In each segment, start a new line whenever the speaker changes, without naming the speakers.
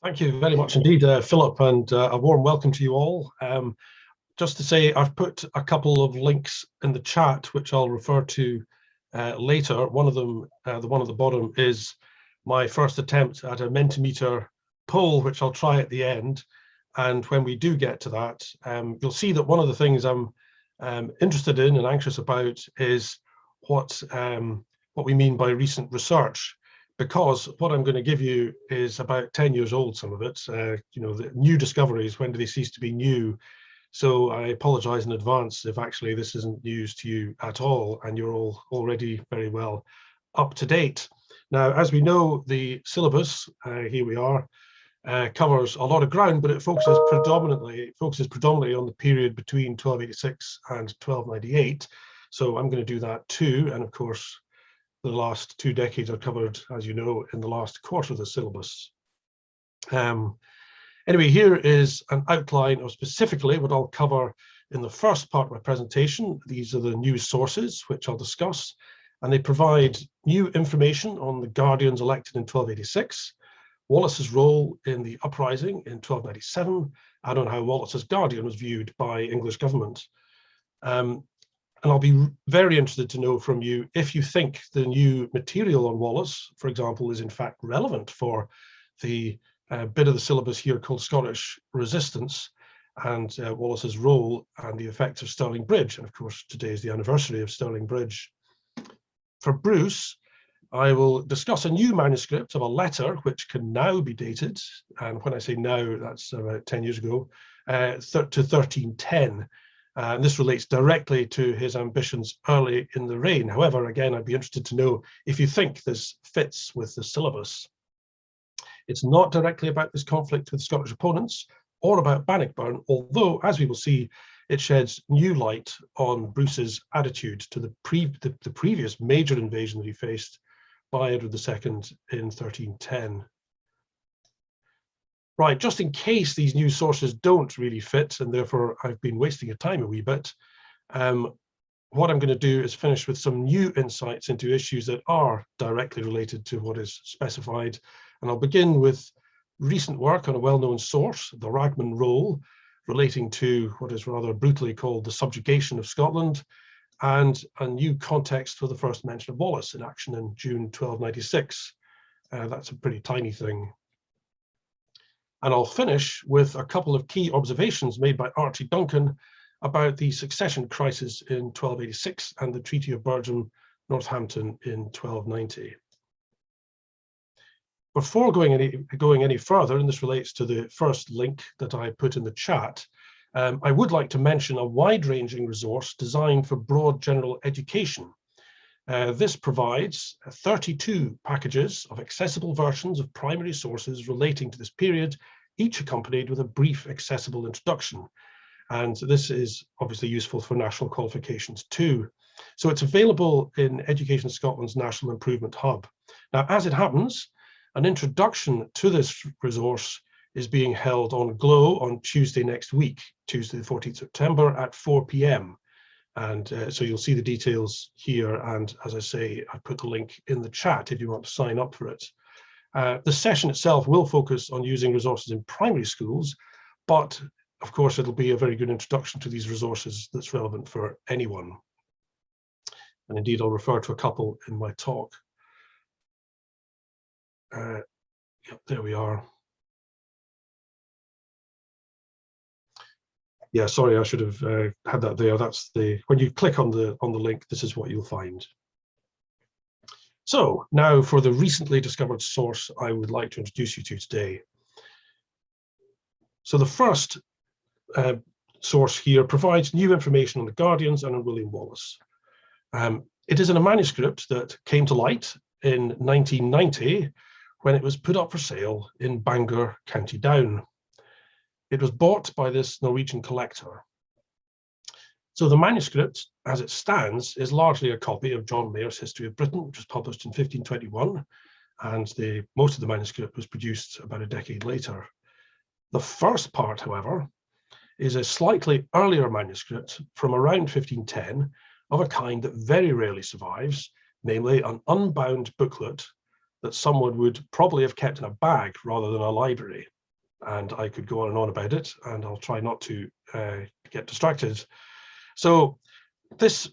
Thank you very much indeed, Philip, and a warm welcome to you all. Just to say, I've put a couple of links in the chat, which I'll refer to later. One of them, the one at the bottom, is my first attempt at a Mentimeter poll, which I'll try at the end. And when we do get to that, you'll see that one of the things I'm interested in and anxious about is what we mean by recent research. Because what I'm going to give you is about 10 years old, some of it, the new discoveries, when do they cease to be new? So I apologize in advance if actually this isn't news to you at all, and you're all already very well up to date. Now, as we know, the syllabus, here we are, covers a lot of ground, but it focuses predominantly on the period between 1286 and 1298. So I'm going to do that too, and of course, the last 2 decades are covered, as you know, in the last quarter of the syllabus. Anyway, here is an outline of specifically what I'll cover in the first part of my presentation. These are the news sources, which I'll discuss, and they provide new information on the guardians elected in 1286, Wallace's role in the uprising in 1297, and on how Wallace's guardian was viewed by English government. And I'll be very interested to know from you if you think the new material on Wallace, for example, is in fact relevant for the bit of the syllabus here called Scottish Resistance and Wallace's role and the effects of Stirling Bridge. And of course, today is the anniversary of Stirling Bridge. For Bruce, I will discuss a new manuscript of a letter which can now be dated. And when I say now, that's about 10 years ago, to 1310. And this relates directly to his ambitions early in the reign. However, again, I'd be interested to know if you think this fits with the syllabus. It's not directly about this conflict with Scottish opponents or about Bannockburn, although, as we will see, it sheds new light on Bruce's attitude to the previous major invasion that he faced by Edward II in 1310. Right, just in case these news sources don't really fit, and therefore I've been wasting your time a wee bit, what I'm going to do is finish with some new insights into issues that are directly related to what is specified. And I'll begin with recent work on a well-known source, the Ragman Rule, relating to what is rather brutally called the subjugation of Scotland, and a new context for the first mention of Wallace in action in June 1296. That's a pretty tiny thing. And I'll finish with a couple of key observations made by Archie Duncan about the succession crisis in 1286 and the Treaty of Bergen-Northampton in 1290. Before going any further, and this relates to the first link that I put in the chat, I would like to mention a wide-ranging resource designed for broad general education. This provides 32 packages of accessible versions of primary sources relating to this period, each accompanied with a brief accessible introduction. And this is obviously useful for national qualifications too. So it's available in Education Scotland's National Improvement Hub. Now, as it happens, an introduction to this resource is being held on Glow on Tuesday next week, Tuesday the 14th September at 4 p.m. And so you'll see the details here. And as I say, I put the link in the chat if you want to sign up for it. The session itself will focus on using resources in primary schools, but of course, it'll be a very good introduction to these resources that's relevant for anyone. And indeed, I'll refer to a couple in my talk. Yep, there we are. Yeah, sorry, I should have had that there. That's when you click on the link, this is what you'll find. So now for the recently discovered source I would like to introduce you to today. So the first source here provides new information on the Guardians and on William Wallace. It is in a manuscript that came to light in 1990 when it was put up for sale in Bangor, County Down. It was bought by this Norwegian collector. So the manuscript, as it stands, is largely a copy of John Mayer's History of Britain, which was published in 1521, and most of the manuscript was produced about a decade later. The first part, however, is a slightly earlier manuscript from around 1510 of a kind that very rarely survives, namely an unbound booklet that someone would probably have kept in a bag rather than a library. And I could go on and on about it, and I'll try not to get distracted. So this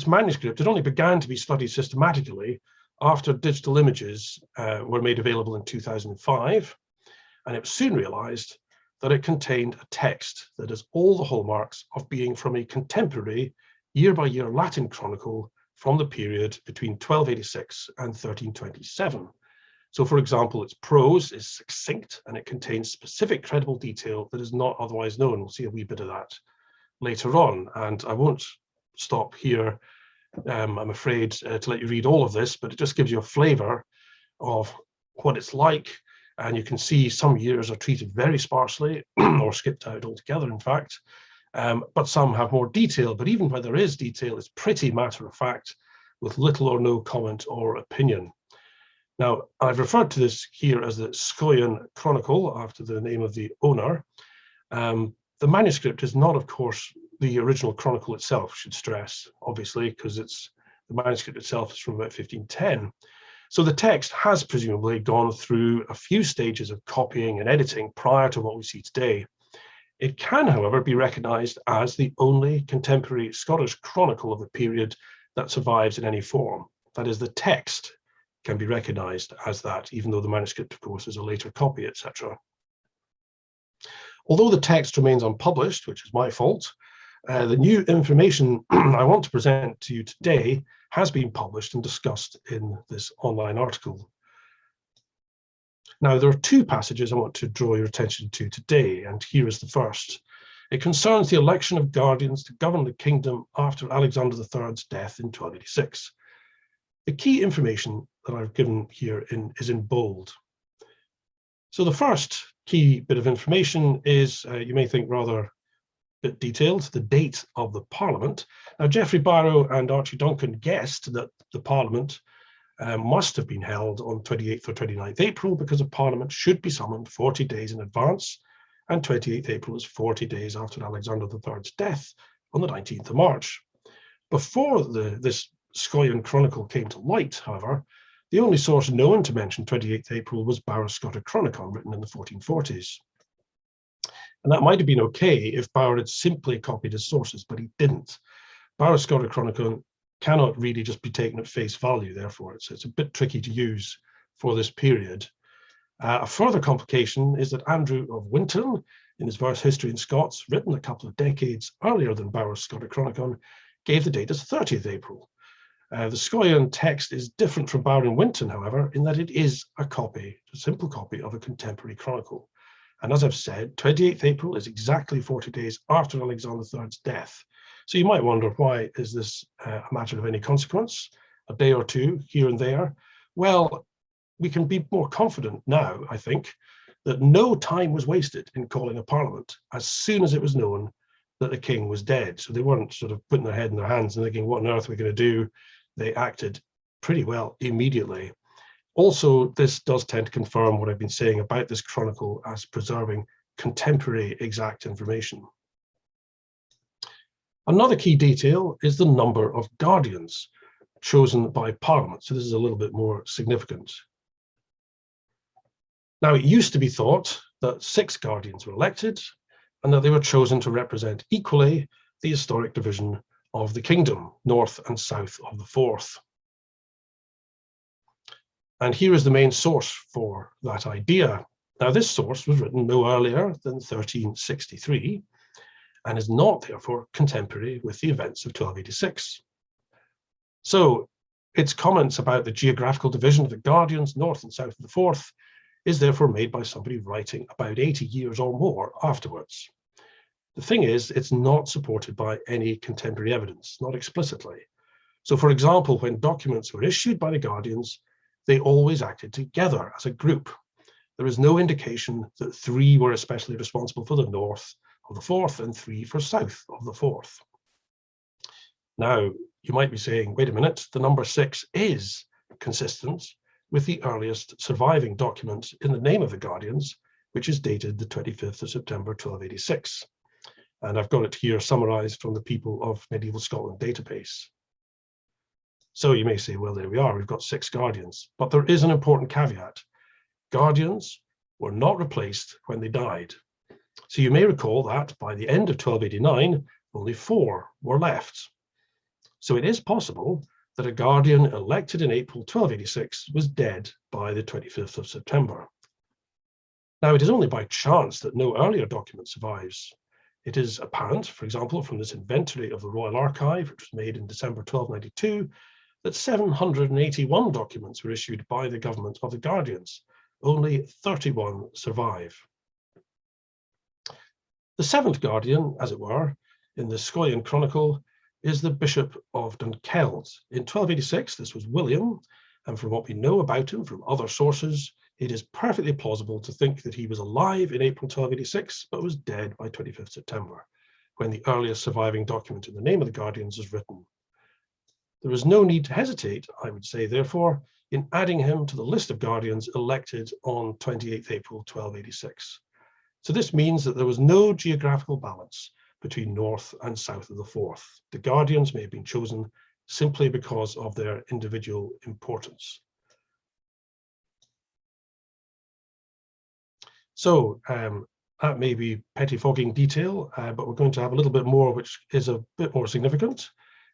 manuscript, it only began to be studied systematically after digital images were made available in 2005, and it was soon realized that it contained a text that has all the hallmarks of being from a contemporary year-by-year Latin chronicle from the period between 1286 and 1327. So, for example, its prose is succinct and it contains specific credible detail that is not otherwise known. We'll see a wee bit of that later on, and I won't stop here, I'm afraid, to let you read all of this, but it just gives you a flavour of what it's like. And you can see some years are treated very sparsely or skipped out altogether, in fact, but some have more detail. But even where there is detail, it's pretty matter of fact with little or no comment or opinion. Now, I've referred to this here as the Scoian Chronicle after the name of the owner. The manuscript is not, of course, the original chronicle itself, should stress, obviously, because the manuscript itself is from about 1510. So the text has presumably gone through a few stages of copying and editing prior to what we see today. It can, however, be recognised as the only contemporary Scottish chronicle of the period that survives in any form. That is, the text can be recognised as that, even though the manuscript, of course, is a later copy, etc. Although the text remains unpublished, which is my fault, the new information I want to present to you today has been published and discussed in this online article. Now, there are two passages I want to draw your attention to today, and here is the first. It concerns the election of guardians to govern the kingdom after Alexander III's death in 1286. The key information that I've given here is in bold. So the first key bit of information is, you may think, rather bit detailed, the date of the Parliament. Now, Geoffrey Barrow and Archie Duncan guessed that the Parliament must have been held on 28th or 29th April because a Parliament should be summoned 40 days in advance, and 28th April is 40 days after Alexander III's death on the 19th of March. Before this Scoian Chronicle came to light, however, the only source known to mention 28th April was Barrow's Scotichronicon, written in the 1440s. And that might have been okay if Barrow had simply copied his sources, but he didn't. Barrow's Scotichronicon cannot really just be taken at face value, therefore it's a bit tricky to use for this period. A further complication is that Andrew of Winton, in his verse History in Scots, written a couple of decades earlier than Barrow's Scotichronicon, gave the date as 30th April. The Scoian text is different from Barrow and Winton, however, in that it is a simple copy of a contemporary chronicle. And as I've said, 28th April is exactly 40 days after Alexander III's death. So you might wonder, why is this a matter of any consequence? A day or two here and there? Well, we can be more confident now, I think, that no time was wasted in calling a parliament as soon as it was known that the king was dead. So they weren't sort of putting their head in their hands and thinking, what on earth are we going to do? They acted pretty well immediately. Also, this does tend to confirm what I've been saying about this chronicle as preserving contemporary exact information. Another key detail is the number of guardians chosen by Parliament. So this is a little bit more significant. Now, it used to be thought that 6 guardians were elected and that they were chosen to represent equally the historic division of the kingdom, north and south of the Forth. And here is the main source for that idea. Now, this source was written no earlier than 1363 and is not, therefore, contemporary with the events of 1286. So its comments about the geographical division of the guardians, north and south of the Forth, is therefore made by somebody writing about 80 years or more afterwards. The thing is, it's not supported by any contemporary evidence, not explicitly. So, for example, when documents were issued by the guardians, they always acted together as a group. There is no indication that 3 were especially responsible for the north of the Forth and 3 for south of the Forth. Now, you might be saying, wait a minute, the number 6 is consistent with the earliest surviving document in the name of the guardians, which is dated the 25th of September 1286. And I've got it here summarized from the People of Medieval Scotland database. So you may say, well, there we are, we've got 6 guardians. But there is an important caveat. Guardians were not replaced when they died. So you may recall that by the end of 1289, only 4 were left. So it is possible that a guardian elected in April 1286 was dead by the 25th of September. Now, it is only by chance that no earlier document survives. It is apparent, for example, from this inventory of the Royal Archive, which was made in December 1292, that 781 documents were issued by the government of the Guardians. Only 31 survive. The 7th Guardian, as it were, in the Scoian Chronicle, is the Bishop of Dunkeld. In 1286, this was William, and from what we know about him from other sources, it is perfectly plausible to think that he was alive in April 1286, but was dead by 25th September, when the earliest surviving document in the name of the Guardians is written. There is no need to hesitate, I would say, therefore, in adding him to the list of Guardians elected on 28th April 1286. So this means that there was no geographical balance between north and south of the Forth. The Guardians may have been chosen simply because of their individual importance. So that may be pettifogging detail, but we're going to have a little bit more, which is a bit more significant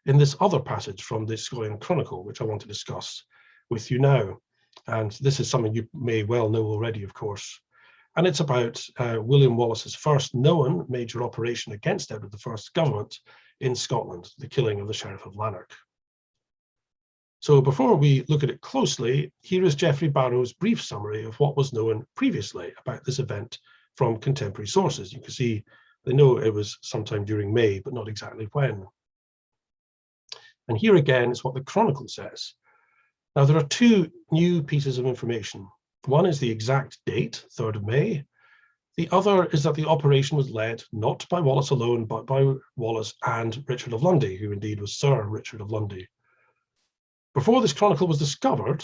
in this other passage from the Scoian Chronicle, which I want to discuss with you now. And this is something you may well know already, of course. And it's about William Wallace's first known major operation against Edward I's government in Scotland, the killing of the Sheriff of Lanark. So before we look at it closely, here is Geoffrey Barrow's brief summary of what was known previously about this event from contemporary sources. You can see they know it was sometime during May, but not exactly when. And here again is what the Chronicle says. Now, there are 2 new pieces of information. One is the exact date, 3rd of May. The other is that the operation was led not by Wallace alone, but by Wallace and Richard of Lundy, who indeed was Sir Richard of Lundy. Before this chronicle was discovered,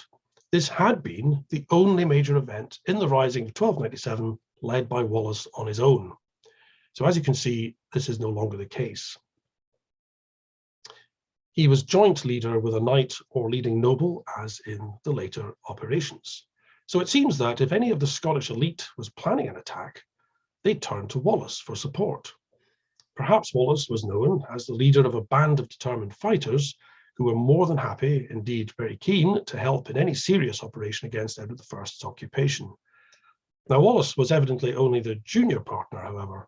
this had been the only major event in the Rising of 1297 led by Wallace on his own. So as you can see, this is no longer the case. He was joint leader with a knight or leading noble, as in the later operations. So it seems that if any of the Scottish elite was planning an attack, they turned to Wallace for support. Perhaps Wallace was known as the leader of a band of determined fighters who were more than happy, indeed very keen, to help in any serious operation against Edward I's occupation. Now, Wallace was evidently only the junior partner, however.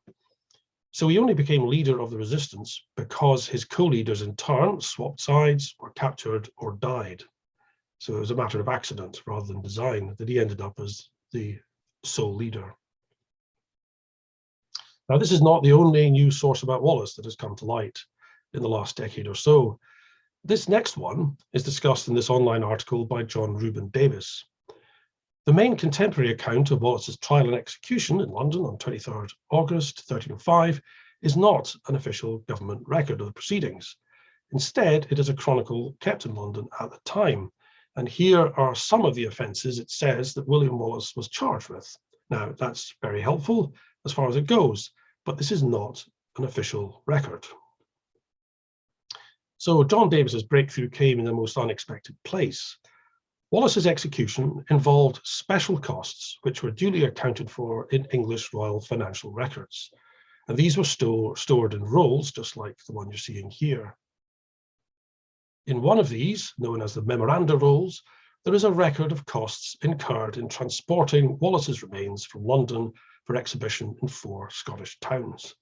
So he only became leader of the resistance because his co-leaders in turn swapped sides, were captured, or died. So it was a matter of accident rather than design that he ended up as the sole leader. Now, this is not the only new source about Wallace that has come to light in the last decade or so. This next one is discussed in this online article by John Reuben Davis. The main contemporary account of Wallace's trial and execution in London on 23rd August 1305 is not an official government record of the proceedings. Instead, it is a chronicle kept in London at the time. And here are some of the offences it says that William Wallace was charged with. Now, that's very helpful as far as it goes, but this is not an official record. So John Davis's breakthrough came in the most unexpected place. Wallace's execution involved special costs, which were duly accounted for in English royal financial records. And these were stored in rolls, just like the one you're seeing here. In one of these, known as the Memoranda Rolls, there is a record of costs incurred in transporting Wallace's remains from London for exhibition in 4 Scottish towns.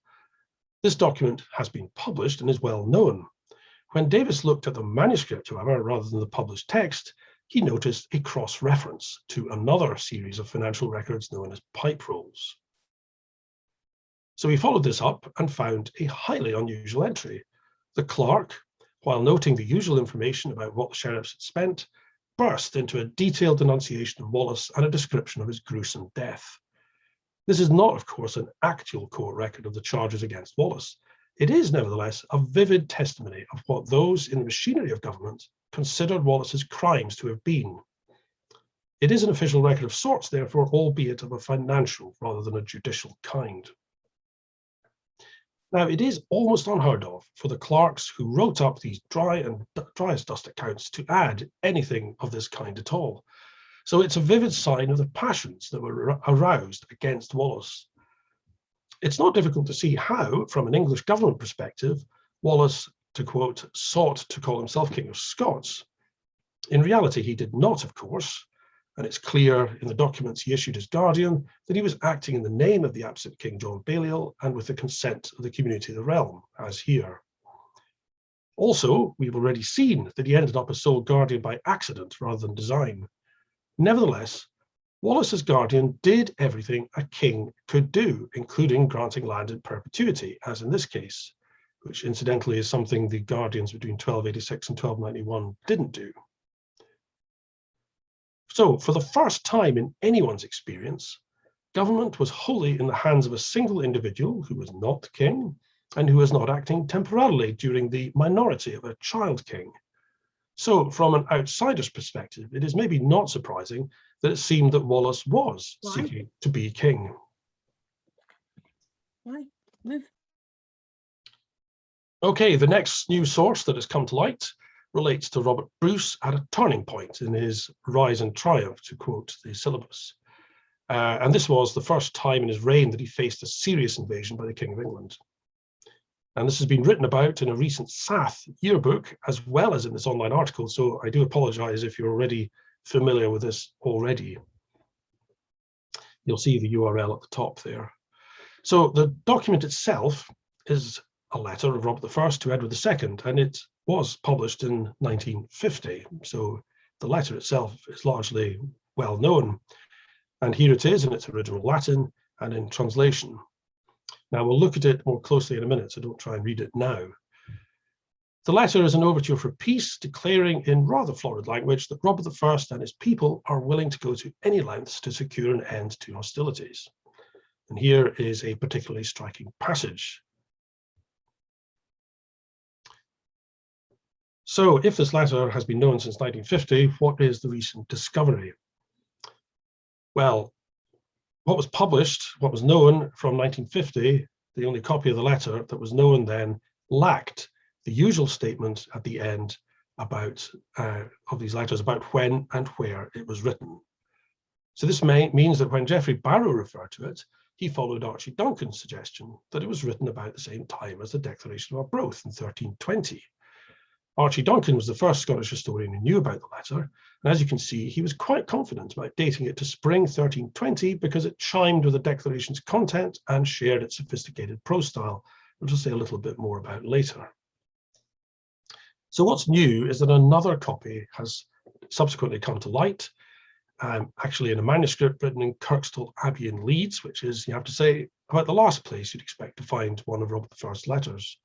This document has been published and is well known. When Davis looked at the manuscript, however, rather than the published text, he noticed a cross-reference to another series of financial records known as pipe rolls. So he followed this up and found a highly unusual entry. The clerk, while noting the usual information about what the sheriffs had spent, burst into a detailed denunciation of Wallace and a description of his gruesome death. This is not, of course, an actual court record of the charges against Wallace. It is, nevertheless, a vivid testimony of what those in the machinery of government considered Wallace's crimes to have been. It is an official record of sorts, therefore, albeit of a financial rather than a judicial kind. Now, it is almost unheard of for the clerks who wrote up these dry as dust accounts to add anything of this kind at all. So it's a vivid sign of the passions that were aroused against Wallace. It's not difficult to see how, from an English government perspective, Wallace, to quote, sought to call himself King of Scots. In reality, he did not, of course, and it's clear in the documents he issued as Guardian that he was acting in the name of the absent King John Balliol and with the consent of the community of the realm, as here. Also, we've already seen that he ended up as sole Guardian by accident rather than design. Nevertheless, Wallace as Guardian did everything a king could do, including granting land in perpetuity, as in this case, which incidentally is something the Guardians between 1286 and 1291 didn't do. So, for the first time in anyone's experience, government was wholly in the hands of a single individual who was not the king and who was not acting temporarily during the minority of a child king. So, from an outsider's perspective, it is maybe not surprising that it seemed that Wallace was seeking to be king.
Why? Move.
Okay, the next news source that has come to light relates to Robert Bruce at a turning point in his rise and triumph, to quote the syllabus. And this was the first time in his reign that he faced a serious invasion by the King of England. And this has been written about in a recent SATH yearbook, as well as in this online article. So I do apologize if you're already familiar with this already. You'll see the URL at the top there. So the document itself is a letter of Robert I to Edward II, and it was published in 1950. So the letter itself is largely well known. And here it is in its original Latin and in translation. Now we'll look at it more closely in a minute, so don't try and read it now. The letter is an overture for peace, declaring in rather florid language that Robert I and his people are willing to go to any lengths to secure an end to hostilities. And here is a particularly striking passage. So if this letter has been known since 1950, what is the recent discovery? Well, what was published, what was known from 1950, the only copy of the letter that was known then, lacked the usual statement at the end about of these letters about when and where it was written. So this means that when Geoffrey Barrow referred to it, he followed Archie Duncan's suggestion that it was written about the same time as the Declaration of Arbroath in 1320. Archie Duncan was the first Scottish historian who knew about the letter, and as you can see, he was quite confident about dating it to spring 1320 because it chimed with the Declaration's content and shared its sophisticated prose style, which I'll say a little bit more about later. So what's new is that another copy has subsequently come to light, actually in a manuscript written in Kirkstall Abbey in Leeds, which is, you have to say, about the last place you'd expect to find one of Robert I's letters.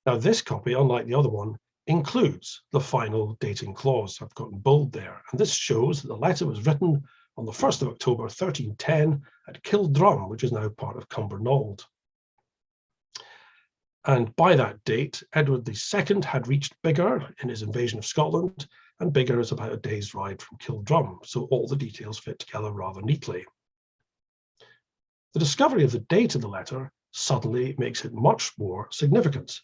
Now, this copy, unlike the other one, includes the final dating clause. I've got in bold there. And this shows that the letter was written on the 1st of October 1310 at Kildrum, which is now part of Cumbernauld. And by that date, Edward II had reached Biggar in his invasion of Scotland, and Biggar is about a day's ride from Kildrum, so all the details fit together rather neatly. The discovery of the date of the letter suddenly makes it much more significant.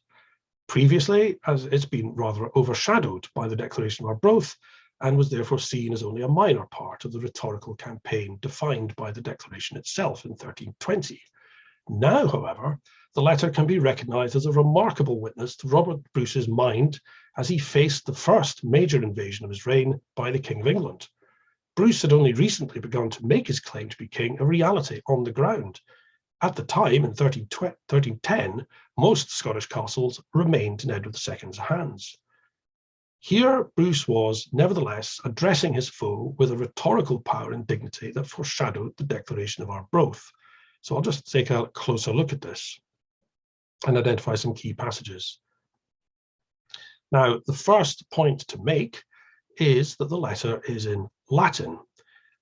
Previously, as it's been rather overshadowed by the Declaration of Arbroath and was therefore seen as only a minor part of the rhetorical campaign defined by the Declaration itself in 1320. Now, however, the letter can be recognised as a remarkable witness to Robert Bruce's mind as he faced the first major invasion of his reign by the King of England. Bruce had only recently begun to make his claim to be king a reality on the ground. At the time, in 1310, most Scottish castles remained in Edward II's hands. Here, Bruce was, nevertheless, addressing his foe with a rhetorical power and dignity that foreshadowed the Declaration of Arbroath. So I'll just take a closer look at this and identify some key passages. Now, the first point to make is that the letter is in Latin.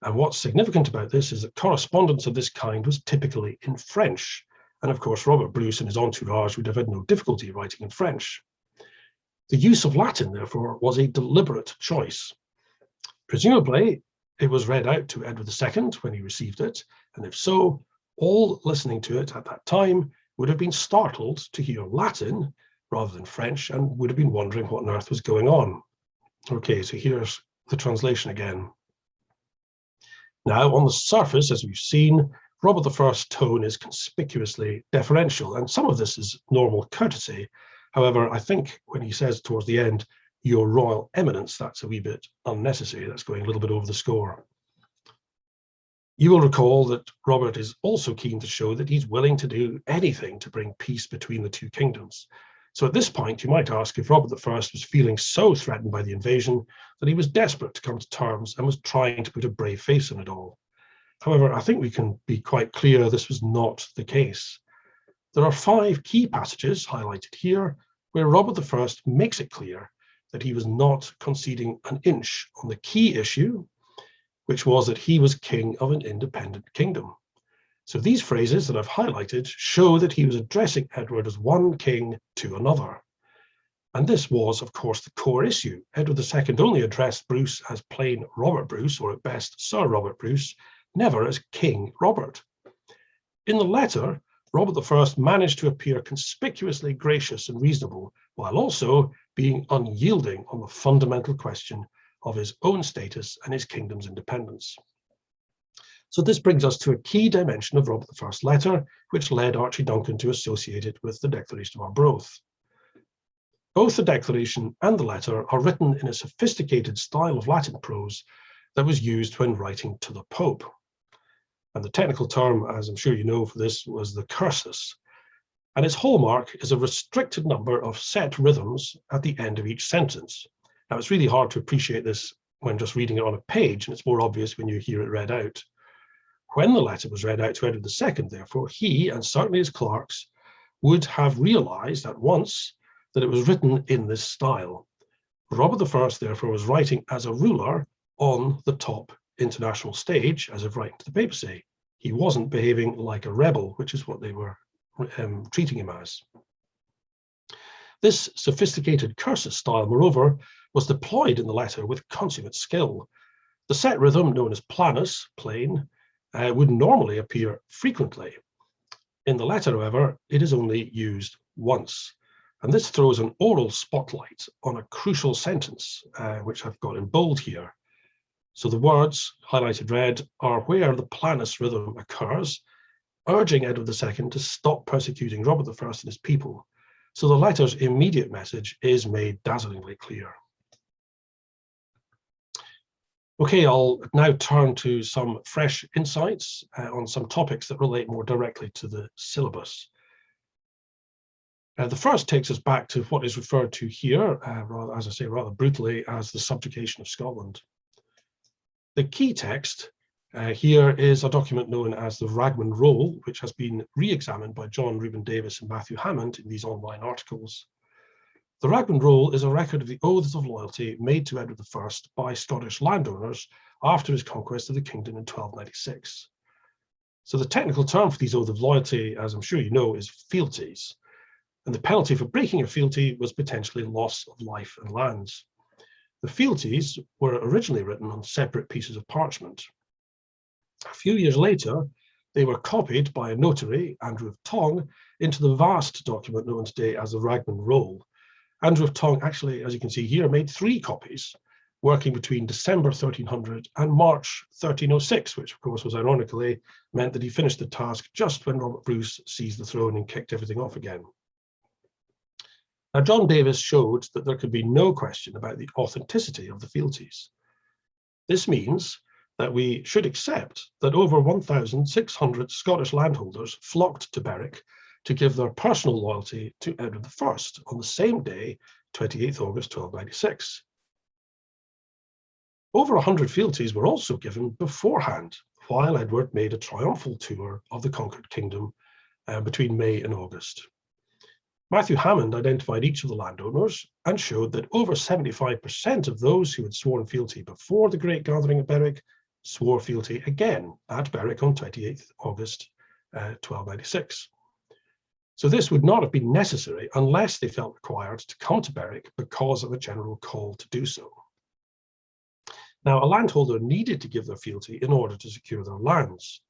And what's significant about this is that correspondence of this kind was typically in French. And of course, Robert Bruce and his entourage would have had no difficulty writing in French. The use of Latin, therefore, was a deliberate choice. Presumably, it was read out to Edward II when he received it, and if so, All listening to it at that time would have been startled to hear Latin rather than French and would have been wondering what on earth was going on. Okay, so here's the translation again. Now, on the surface, as we've seen, Robert I's tone is conspicuously deferential, and some of this is normal courtesy. However, I think when he says towards the end, "Your Royal Eminence," that's a wee bit unnecessary. That's going a little bit over the score. You will recall that Robert is also keen to show that he's willing to do anything to bring peace between the two kingdoms. So at this point, you might ask if Robert I was feeling so threatened by the invasion that he was desperate to come to terms and was trying to put a brave face on it all. However, I think we can be quite clear this was not the case. There are 5 key passages highlighted here where Robert I makes it clear that he was not conceding an inch on the key issue, which was that he was king of an independent kingdom. So these phrases that I've highlighted show that he was addressing Edward as one king to another. And this was, of course, the core issue. Edward II only addressed Bruce as plain Robert Bruce, or at best Sir Robert Bruce, never as King Robert. In the letter, Robert I managed to appear conspicuously gracious and reasonable, while also being unyielding on the fundamental question of his own status and his kingdom's independence. So this brings us to a key dimension of Robert I's letter, which led Archie Duncan to associate it with the Declaration of Arbroath. Both the declaration and the letter are written in a sophisticated style of Latin prose that was used when writing to the Pope. And the technical term, as I'm sure you know for this, was the cursus. And its hallmark is a restricted number of set rhythms at the end of each sentence. Now, it's really hard to appreciate this when just reading it on a page, and it's more obvious when you hear it read out. When the letter was read out to Edward II, therefore, he, and certainly his clerks, would have realized at once that it was written in this style. Robert I, therefore, was writing as a ruler on the top international stage, as of writing to the papacy. He wasn't behaving like a rebel, which is what they were treating him as. This sophisticated cursus style, moreover, was deployed in the letter with consummate skill. The set rhythm, known as planus, plain, would normally appear frequently. In the letter, however, it is only used once. And this throws an oral spotlight on a crucial sentence, which I've got in bold here. So the words, highlighted red, are where the planus rhythm occurs, urging Edward II to stop persecuting Robert I and his people. So the letter's immediate message is made dazzlingly clear. Okay, I'll now turn to some fresh insights on some topics that relate more directly to the syllabus. The first takes us back to what is referred to here, rather, as I say, rather brutally, as the subjugation of Scotland. The key text here is a document known as the Ragman Rule, which has been re-examined by John Reuben Davis and Matthew Hammond in these online articles. The Ragman Rule is a record of the oaths of loyalty made to Edward I by Scottish landowners after his conquest of the kingdom in 1296. So the technical term for these oaths of loyalty, as I'm sure you know, is fealties. And the penalty for breaking a fealty was potentially loss of life and lands. The fealties were originally written on separate pieces of parchment. A few years later, they were copied by a notary, Andrew of Tong, into the vast document known today as the Ragman Rule. Andrew of Tong actually, as you can see here, made 3 copies, working between December 1300 and March 1306, which of course was ironically meant that he finished the task just when Robert Bruce seized the throne and kicked everything off again. Now, John Davis showed that there could be no question about the authenticity of the fealties. This means that we should accept that over 1,600 Scottish landholders flocked to Berwick to give their personal loyalty to Edward I on the same day, 28th August 1296. Over 100 fealties were also given beforehand, while Edward made a triumphal tour of the conquered kingdom between May and August. Matthew Hammond identified each of the landowners and showed that over 75% of those who had sworn fealty before the Great Gathering at Berwick swore fealty again at Berwick on 28th August 1296. So this would not have been necessary unless they felt required to come to Berwick because of a general call to do so. Now, a landholder needed to give their fealty in order to secure their lands.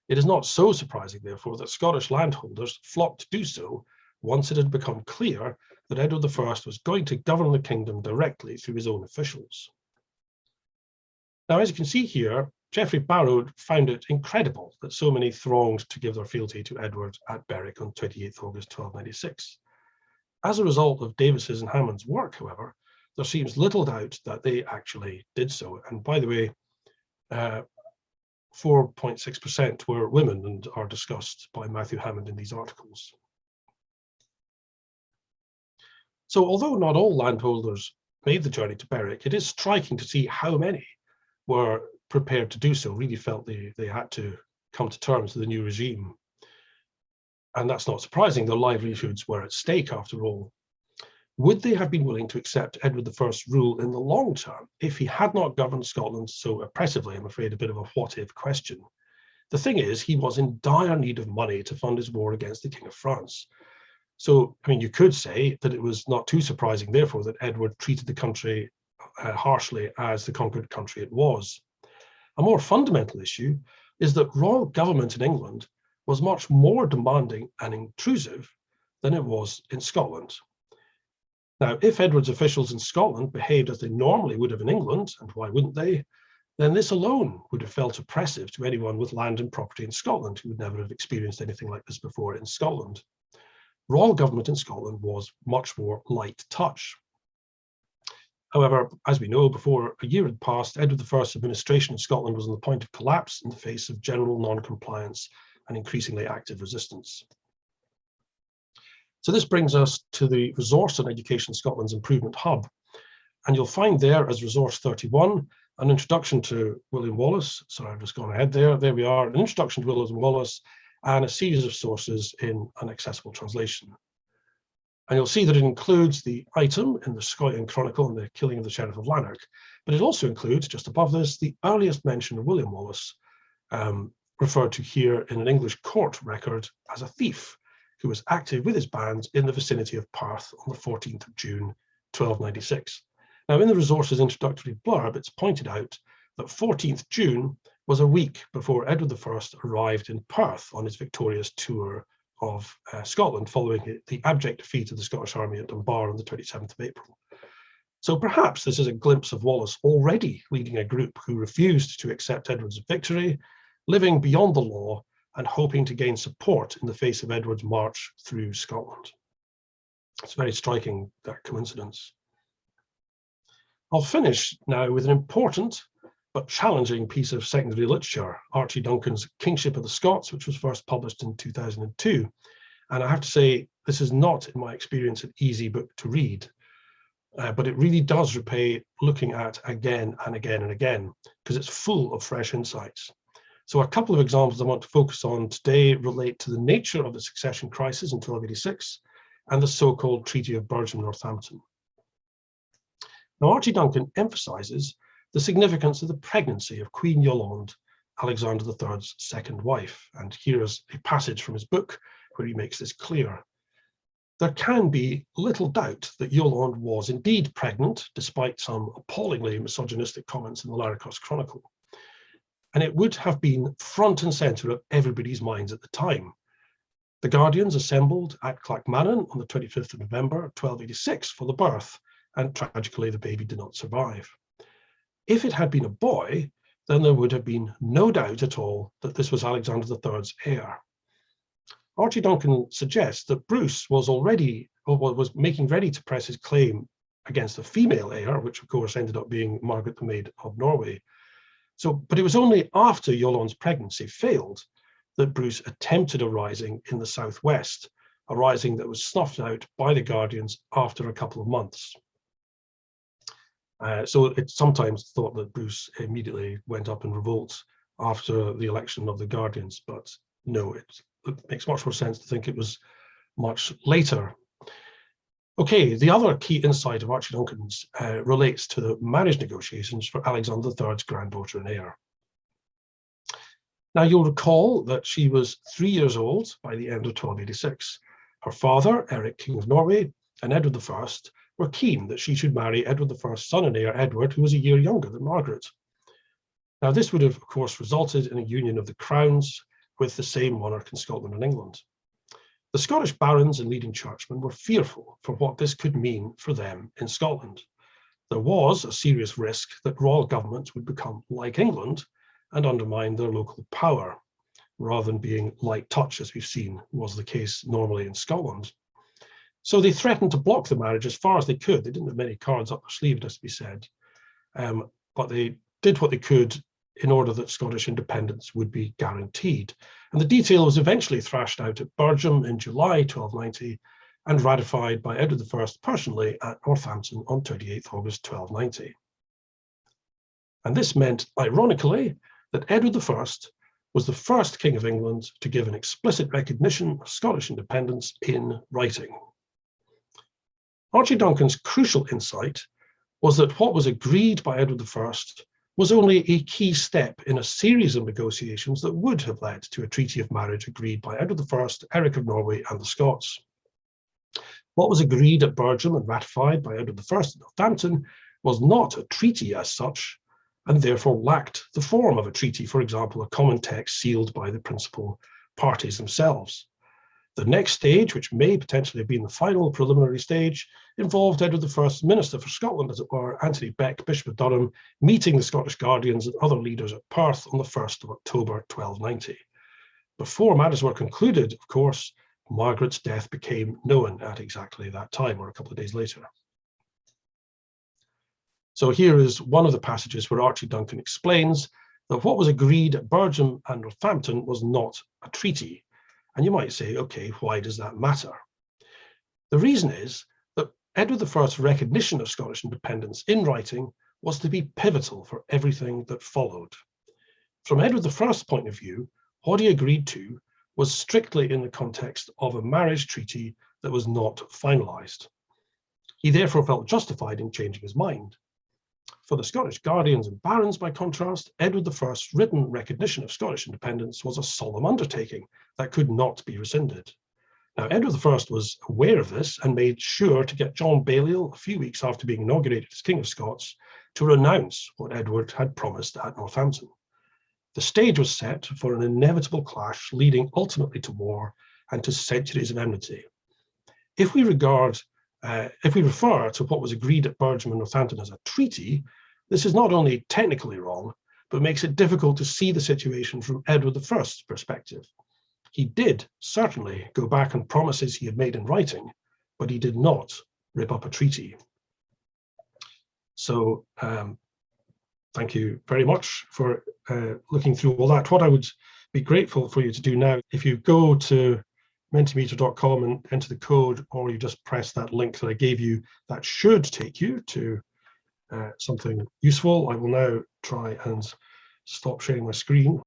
It is not so surprising, therefore, that Scottish landholders flocked to do so once it had become clear that Edward I was going to govern the kingdom directly through his own officials. Now, as you can see here, Geoffrey Barrow found it incredible that so many thronged to give their fealty to Edward at Berwick on 28 August 1296. As a result of Davis's and Hammond's work, however, there seems little doubt that they actually did so. And by the way, 4.6% were women and are discussed by Matthew Hammond in these articles. So although not all landholders made the journey to Berwick, it is striking to see how many were prepared to do so, really felt they had to come to terms with the new regime. And that's not surprising, their livelihoods were at stake after all. Would they have been willing to accept Edward I's rule in the long term if he had not governed Scotland so oppressively? I'm afraid a bit of a what-if question. The thing is, he was in dire need of money to fund his war against the King of France. So, I mean, you could say that it was not too surprising, therefore, that Edward treated the country harshly as the conquered country it was. A more fundamental issue is that royal government in England was much more demanding and intrusive than it was in Scotland. Now, if Edward's officials in Scotland behaved as they normally would have in England, and why wouldn't they, then this alone would have felt oppressive to anyone with land and property in Scotland who would never have experienced anything like this before in Scotland. Royal government in Scotland was much more light touch. However, as we know, before a year had passed, Edward I's administration in Scotland was on the point of collapse in the face of general non-compliance and increasingly active resistance. So this brings us to the Resource on Education Scotland's Improvement Hub. And you'll find there as Resource 31, an introduction to William Wallace. Sorry, I've just gone ahead there. There we are, an introduction to William Wallace and a series of sources in an accessible translation. And you'll see that it includes the item in the Scoia'an Chronicle and the killing of the Sheriff of Lanark, but it also includes, just above this, the earliest mention of William Wallace, referred to here in an English court record as a thief who was active with his band in the vicinity of Perth on the 14th of June, 1296. Now, in the resources introductory blurb, it's pointed out that 14th June was a week before Edward I arrived in Perth on his victorious tour of Scotland, following the abject defeat of the Scottish army at Dunbar on the 27th of April. So perhaps this is a glimpse of Wallace already leading a group who refused to accept Edward's victory, living beyond the law and hoping to gain support in the face of Edward's march through Scotland. It's very striking, that coincidence. I'll finish now with an important but challenging piece of secondary literature, Archie Duncan's Kingship of the Scots, which was first published in 2002. And I have to say, this is not, in my experience, an easy book to read, but it really does repay looking at again and again and again, because it's full of fresh insights. So a couple of examples I want to focus on today relate to the nature of the succession crisis in 1286 and the so-called Treaty of Burge and Northampton. Now, Archie Duncan emphasizes the significance of the pregnancy of Queen Yolande, Alexander III's second wife. And here is a passage from his book where he makes this clear. There can be little doubt that Yolande was indeed pregnant, despite some appallingly misogynistic comments in the Laracos Chronicle. And it would have been front and centre of everybody's minds at the time. The Guardians assembled at Clackmannan on the 25th of November, 1286 for the birth, and tragically the baby did not survive. If it had been a boy, then there would have been no doubt at all that this was Alexander III's heir. Archie Duncan suggests that Bruce was making ready to press his claim against a female heir, which of course ended up being Margaret the Maid of Norway. But it was only after Yolande's pregnancy failed that Bruce attempted a rising in the southwest, a rising that was snuffed out by the Guardians after a couple of months. So it's sometimes thought that Bruce immediately went up in revolt after the election of the Guardians, but no, it makes much more sense to think it was much later. Okay, the other key insight of Archie Duncan's relates to the marriage negotiations for Alexander III's granddaughter and heir. Now, you'll recall that she was 3 years old by the end of 1286. Her father, Eric, King of Norway, and Edward I were keen that she should marry Edward I's son and heir, Edward, who was a year younger than Margaret. Now, this would have, of course, resulted in a union of the crowns, with the same monarch in Scotland and England. The Scottish barons and leading churchmen were fearful for what this could mean for them in Scotland. There was a serious risk that royal government would become like England and undermine their local power, rather than being light touch, as we've seen was the case normally in Scotland. So they threatened to block the marriage as far as they could. They didn't have many cards up their sleeve, it has to be said, but they did what they could in order that Scottish independence would be guaranteed. And the detail was eventually thrashed out at Burgham in July 1290 and ratified by Edward I personally at Northampton on 28th August 1290. And this meant, ironically, that Edward I was the first King of England to give an explicit recognition of Scottish independence in writing. Archie Duncan's crucial insight was that what was agreed by Edward I was only a key step in a series of negotiations that would have led to a treaty of marriage agreed by Edward I, Eric of Norway, and the Scots. What was agreed at Burgham and ratified by Edward I at Northampton was not a treaty as such, and therefore lacked the form of a treaty, for example, a common text sealed by the principal parties themselves. The next stage, which may potentially have been the final preliminary stage, involved Edward I's Minister for Scotland, as it were, Anthony Beck, Bishop of Durham, meeting the Scottish Guardians and other leaders at Perth on the 1st of October 1290. Before matters were concluded, of course, Margaret's death became known at exactly that time, or a couple of days later. So here is one of the passages where Archie Duncan explains that what was agreed at Burgham and Northampton was not a treaty. And you might say, okay, why does that matter? The reason is that Edward I's recognition of Scottish independence in writing was to be pivotal for everything that followed. From Edward I's point of view, what he agreed to was strictly in the context of a marriage treaty that was not finalised. He therefore felt justified in changing his mind. For the Scottish Guardians and Barons, by contrast, Edward I's written recognition of Scottish independence was a solemn undertaking that could not be rescinded. Now, Edward I was aware of this and made sure to get John Balliol, a few weeks after being inaugurated as King of Scots, to renounce what Edward had promised at Northampton. The stage was set for an inevitable clash leading ultimately to war and to centuries of enmity. If we refer to what was agreed at Burgham and Northampton as a treaty, this is not only technically wrong, but makes it difficult to see the situation from Edward I's perspective. He did certainly go back on promises he had made in writing, but he did not rip up a treaty. So thank you very much for looking through all that. What I would be grateful for you to do now, if you go to mentimeter.com and enter the code, or you just press that link that I gave you, that should take you to something useful. I will now try and stop sharing my screen.